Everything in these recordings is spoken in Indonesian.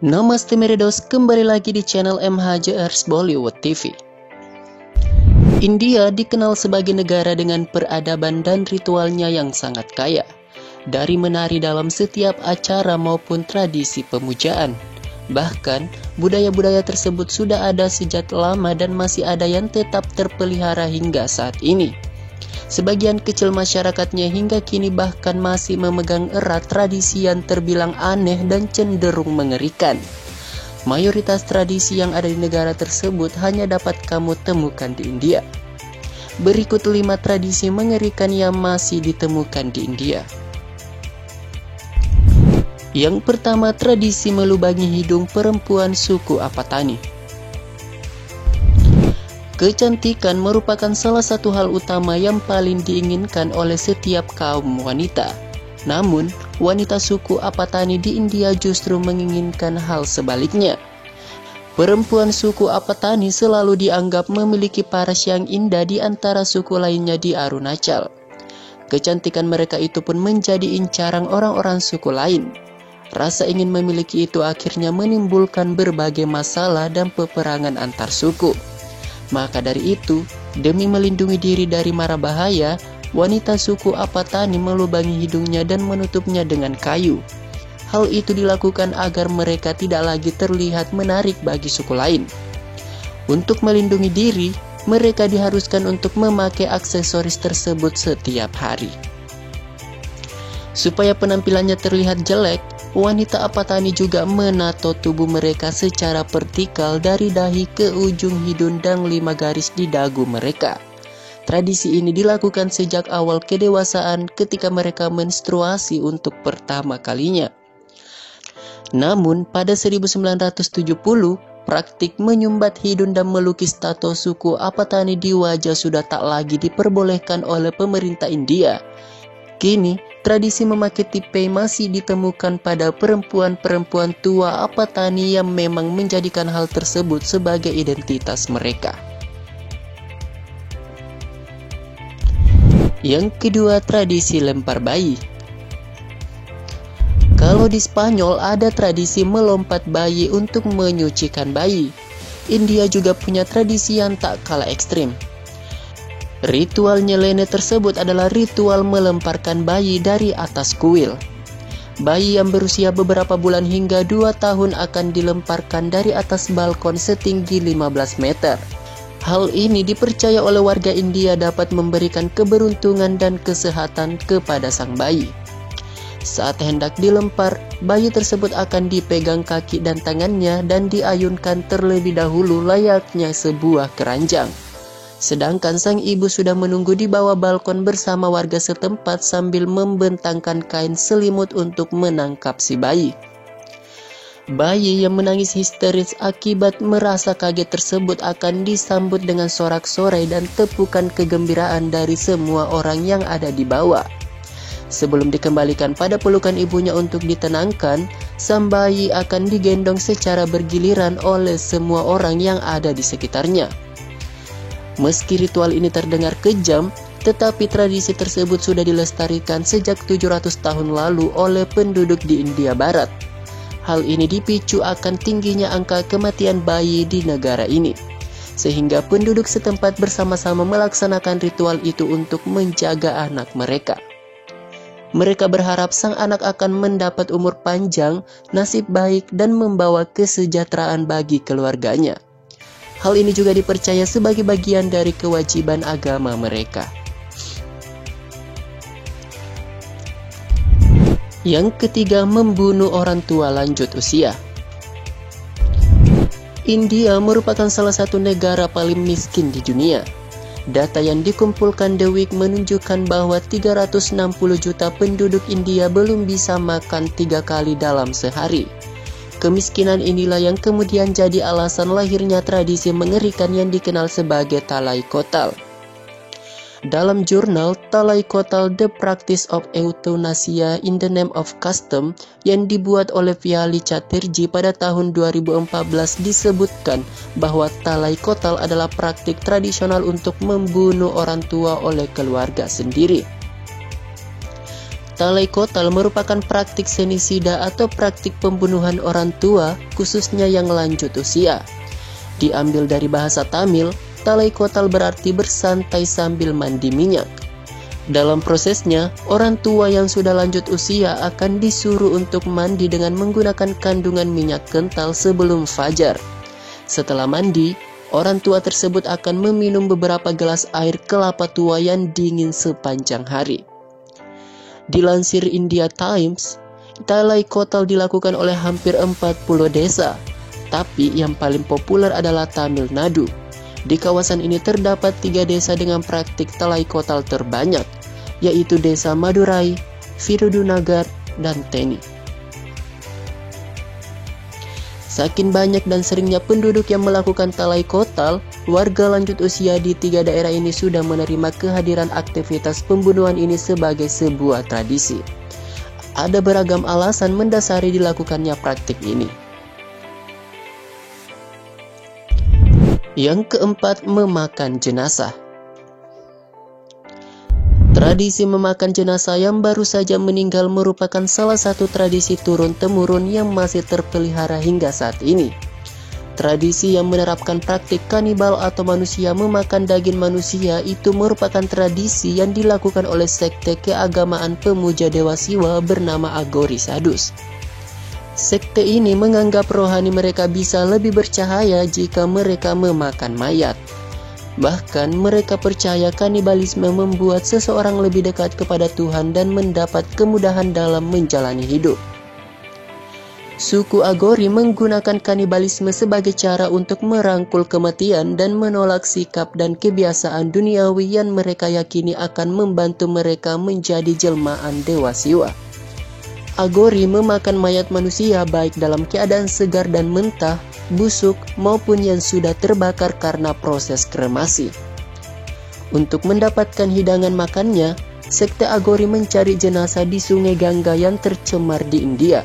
Namaste Meredos, kembali lagi di channel MHJR's Bollywood TV. India dikenal sebagai negara dengan peradaban dan ritualnya yang sangat kaya. Dari menari dalam setiap acara maupun tradisi pemujaan. Bahkan, budaya-budaya tersebut sudah ada sejak lama dan masih ada yang tetap terpelihara hingga saat ini. Sebagian kecil masyarakatnya hingga kini bahkan masih memegang erat tradisi yang terbilang aneh dan cenderung mengerikan. Mayoritas tradisi yang ada di negara tersebut hanya dapat kamu temukan di India. Berikut 5 tradisi mengerikan yang masih ditemukan di India. Yang pertama, tradisi melubangi hidung perempuan suku Apatani. Kecantikan merupakan salah satu hal utama yang paling diinginkan oleh setiap kaum wanita. Namun, wanita suku Apatani di India justru menginginkan hal sebaliknya. Perempuan suku Apatani selalu dianggap memiliki paras yang indah di antara suku lainnya di Arunachal. Kecantikan mereka itu pun menjadi incaran orang-orang suku lain. Rasa ingin memiliki itu akhirnya menimbulkan berbagai masalah dan peperangan antar suku. Maka dari itu, demi melindungi diri dari mara bahaya, wanita suku Apatani melubangi hidungnya dan menutupnya dengan kayu. Hal itu dilakukan agar mereka tidak lagi terlihat menarik bagi suku lain. Untuk melindungi diri, mereka diharuskan untuk memakai aksesoris tersebut setiap hari. Supaya penampilannya terlihat jelek, wanita Apatani juga menato tubuh mereka secara vertikal dari dahi ke ujung hidung dan 5 garis di dagu mereka. Tradisi ini dilakukan sejak awal kedewasaan ketika mereka menstruasi untuk pertama kalinya. Namun pada 1970, praktik menyumbat hidung dan melukis tato suku Apatani di wajah sudah tak lagi diperbolehkan oleh pemerintah India. Kini, tradisi memakai tipei masih ditemukan pada perempuan-perempuan tua Apatani yang memang menjadikan hal tersebut sebagai identitas mereka. Yang kedua, tradisi lempar bayi. Kalau di Spanyol ada tradisi melompat bayi untuk menyucikan bayi. India juga punya tradisi yang tak kalah ekstrim. Ritual nyelene tersebut adalah ritual melemparkan bayi dari atas kuil. Bayi yang berusia beberapa bulan hingga 2 tahun akan dilemparkan dari atas balkon setinggi 15 meter. Hal ini dipercaya oleh warga India dapat memberikan keberuntungan dan kesehatan kepada sang bayi. Saat hendak dilempar, bayi tersebut akan dipegang kaki dan tangannya dan diayunkan terlebih dahulu layaknya sebuah keranjang. Sedangkan sang ibu sudah menunggu di bawah balkon bersama warga setempat sambil membentangkan kain selimut untuk menangkap si bayi. Bayi yang menangis histeris akibat merasa kaget tersebut akan disambut dengan sorak-sorai dan tepukan kegembiraan dari semua orang yang ada di bawah. Sebelum dikembalikan pada pelukan ibunya untuk ditenangkan, sang bayi akan digendong secara bergiliran oleh semua orang yang ada di sekitarnya. Meski ritual ini terdengar kejam, tetapi tradisi tersebut sudah dilestarikan sejak 700 tahun lalu oleh penduduk di India Barat. Hal ini dipicu akan tingginya angka kematian bayi di negara ini, sehingga penduduk setempat bersama-sama melaksanakan ritual itu untuk menjaga anak mereka. Mereka berharap sang anak akan mendapat umur panjang, nasib baik, dan membawa kesejahteraan bagi keluarganya. Hal ini juga dipercaya sebagai bagian dari kewajiban agama mereka. Yang ketiga, membunuh orang tua lanjut usia. India merupakan salah satu negara paling miskin di dunia. Data yang dikumpulkan The Week menunjukkan bahwa 360 juta penduduk India belum bisa makan 3 kali dalam sehari. Kemiskinan inilah yang kemudian jadi alasan lahirnya tradisi mengerikan yang dikenal sebagai Talai Kotal. Dalam jurnal Talai Kotal The Practice of Euthanasia in the Name of Custom yang dibuat oleh Vyali Chatterjee pada tahun 2014 disebutkan bahwa Talai Kotal adalah praktik tradisional untuk membunuh orang tua oleh keluarga sendiri. Talai kotal merupakan praktik senisida atau praktik pembunuhan orang tua, khususnya yang lanjut usia. Diambil dari bahasa Tamil, talai kotal berarti bersantai sambil mandi minyak. Dalam prosesnya, orang tua yang sudah lanjut usia akan disuruh untuk mandi dengan menggunakan kandungan minyak kental sebelum fajar. Setelah mandi, orang tua tersebut akan meminum beberapa gelas air kelapa tua yang dingin sepanjang hari. Dilansir India Times, talai kotal dilakukan oleh hampir 40 desa, tapi yang paling populer adalah Tamil Nadu. Di kawasan ini terdapat 3 desa dengan praktik talai kotal terbanyak, yaitu Desa Madurai, Virudunagar, dan Teni. Saking banyak dan seringnya penduduk yang melakukan talai kotal, warga lanjut usia di 3 daerah ini sudah menerima kehadiran aktivitas pembunuhan ini sebagai sebuah tradisi. Ada beragam alasan mendasari dilakukannya praktik ini. Yang keempat, memakan jenazah. Tradisi memakan jenazah yang baru saja meninggal merupakan salah satu tradisi turun-temurun yang masih terpelihara hingga saat ini. Tradisi yang menerapkan praktik kanibal atau manusia memakan daging manusia itu merupakan tradisi yang dilakukan oleh sekte keagamaan pemuja Dewa Siwa bernama Agori Sadus. Sekte ini menganggap rohani mereka bisa lebih bercahaya jika mereka memakan mayat. Bahkan mereka percaya kanibalisme membuat seseorang lebih dekat kepada Tuhan dan mendapat kemudahan dalam menjalani hidup. Suku Agori menggunakan kanibalisme sebagai cara untuk merangkul kematian dan menolak sikap dan kebiasaan duniawi yang mereka yakini akan membantu mereka menjadi jelmaan Dewa Siwa. Agori memakan mayat manusia baik dalam keadaan segar dan mentah, busuk, maupun yang sudah terbakar karena proses kremasi. Untuk mendapatkan hidangan makannya, sekte Agori mencari jenazah di Sungai Gangga yang tercemar di India.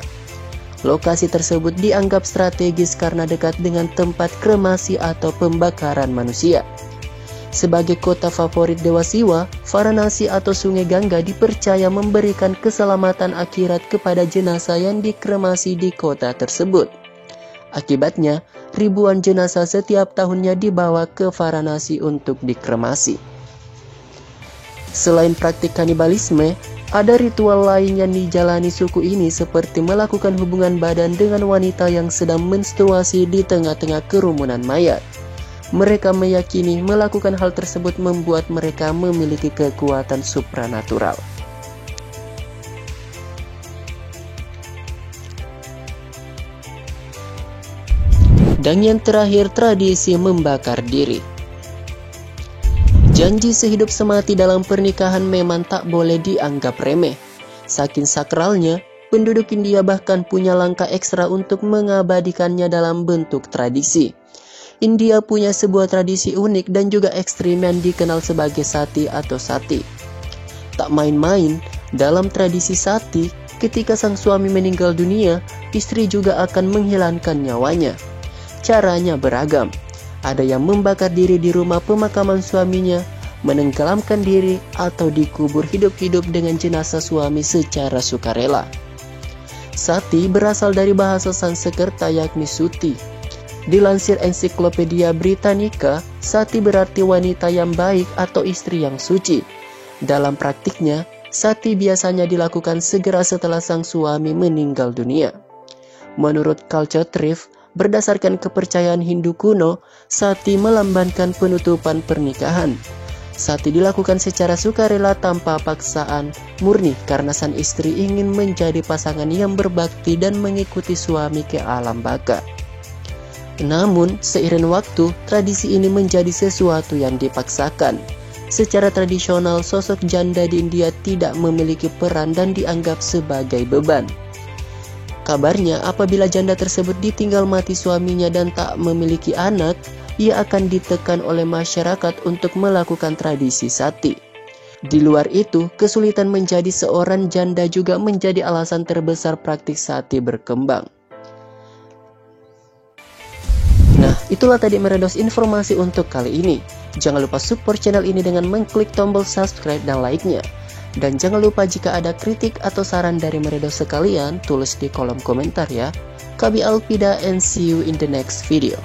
Lokasi tersebut dianggap strategis karena dekat dengan tempat kremasi atau pembakaran manusia. Sebagai kota favorit Dewa Siwa, Varanasi atau Sungai Gangga dipercaya memberikan keselamatan akhirat kepada jenazah yang dikremasi di kota tersebut. Akibatnya, ribuan jenazah setiap tahunnya dibawa ke Varanasi untuk dikremasi. Selain praktik kanibalisme, ada ritual lain yang dijalani suku ini seperti melakukan hubungan badan dengan wanita yang sedang menstruasi di tengah-tengah kerumunan mayat. Mereka meyakini melakukan hal tersebut membuat mereka memiliki kekuatan supranatural. Dan yang terakhir, tradisi membakar diri. Janji sehidup semati dalam pernikahan memang tak boleh dianggap remeh. Saking sakralnya, penduduk India bahkan punya langkah ekstra untuk mengabadikannya dalam bentuk tradisi. India punya sebuah tradisi unik dan juga ekstrim yang dikenal sebagai sati atau sati. Tak main-main, dalam tradisi sati, ketika sang suami meninggal dunia, istri juga akan menghilangkan nyawanya. Caranya beragam. Ada yang membakar diri di rumah pemakaman suaminya, menenggelamkan diri, atau dikubur hidup-hidup dengan jenazah suami secara sukarela. Sati berasal dari bahasa Sanskerta yakni suti. Dilansir Ensiklopedia Britannica, sati berarti wanita yang baik atau istri yang suci. Dalam praktiknya, sati biasanya dilakukan segera setelah sang suami meninggal dunia. Menurut culture thrift, berdasarkan kepercayaan Hindu kuno, sati melambangkan penutupan pernikahan. Sati dilakukan secara sukarela tanpa paksaan, murni karena sang istri ingin menjadi pasangan yang berbakti dan mengikuti suami ke alam baka. Namun, seiring waktu, tradisi ini menjadi sesuatu yang dipaksakan. Secara tradisional, sosok janda di India tidak memiliki peran dan dianggap sebagai beban. Kabarnya, apabila janda tersebut ditinggal mati suaminya dan tak memiliki anak, ia akan ditekan oleh masyarakat untuk melakukan tradisi sati. Di luar itu, kesulitan menjadi seorang janda juga menjadi alasan terbesar praktik sati berkembang. Nah, itulah tadi meredos informasi untuk kali ini. Jangan lupa support channel ini dengan mengklik tombol subscribe dan like-nya. Dan jangan lupa jika ada kritik atau saran dari meredo sekalian, tulis di kolom komentar ya. Kabi Alpida and see you in the next video.